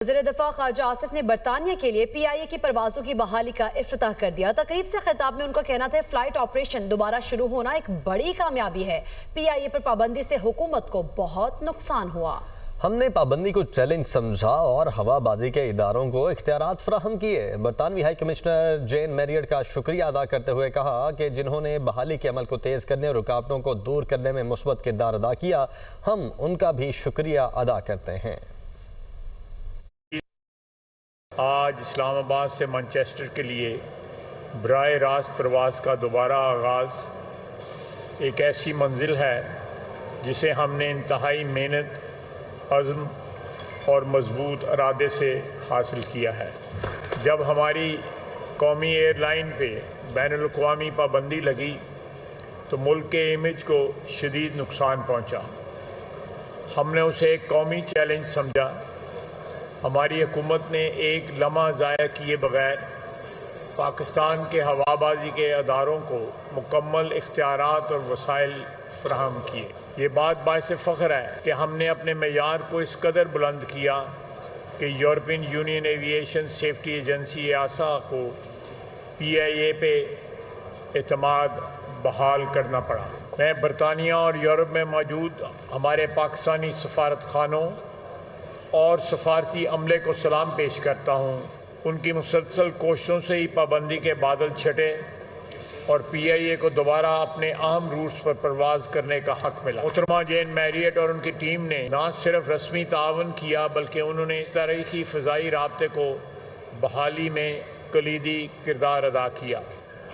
وزیر دفاع خارجہ آصف نے برطانیہ کے لیے پی آئی اے کی پروازوں کی بحالی کا افتتاح کر دیا۔ تقریب سے خطاب میں ان کا کہنا تھا فلائٹ آپریشن دوبارہ شروع ہونا ایک بڑی کامیابی ہے۔ پی آئی اے پر پابندی سے حکومت کو بہت نقصان ہوا۔ ہم نے پابندی کو چیلنج سمجھا اور ہوا بازی کے اداروں کو اختیارات فراہم کیے۔ برطانوی ہائی کمشنر جین میریٹ کا شکریہ ادا کرتے ہوئے کہا کہ جنہوں نے بحالی کے عمل کو تیز کرنے اور رکاوٹوں کو دور کرنے میں مثبت کردار ادا کیا، ہم ان کا بھی شکریہ ادا کرتے ہیں۔ آج اسلام آباد سے مانچسٹر کے لیے براہ راست پرواز کا دوبارہ آغاز ایک ایسی منزل ہے جسے ہم نے انتہائی محنت، عزم اور مضبوط ارادے سے حاصل کیا ہے۔ جب ہماری قومی ایئر لائن پہ بین الاقوامی پابندی لگی تو ملک کے امیج کو شدید نقصان پہنچا۔ ہم نے اسے ایک قومی چیلنج سمجھا۔ ہماری حکومت نے ایک لمحہ ضائع کیے بغیر پاکستان کے ہوا بازی کے اداروں کو مکمل اختیارات اور وسائل فراہم کیے۔ یہ بات باعث فخر ہے کہ ہم نے اپنے معیار کو اس قدر بلند کیا کہ European union aviation safety agency ایاسا کو پی آئی اے پہ اعتماد بحال کرنا پڑا۔ میں برطانیہ اور یورپ میں موجود ہمارے پاکستانی سفارت خانوں اور سفارتی عملے کو سلام پیش کرتا ہوں۔ ان کی مسلسل کوششوں سے ہی پابندی کے بادل چھٹے اور پی آئی اے کو دوبارہ اپنے اہم روٹس پر پرواز کرنے کا حق ملا۔ محترمہ جین میریٹ اور ان کی ٹیم نے نہ صرف رسمی تعاون کیا بلکہ انہوں نے اس تاریخی فضائی رابطے کو بحالی میں کلیدی کردار ادا کیا۔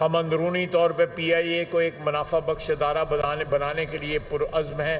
ہم اندرونی طور پہ پی آئی اے کو ایک منافع بخش ادارہ بنانے کے لیے پرعزم ہیں۔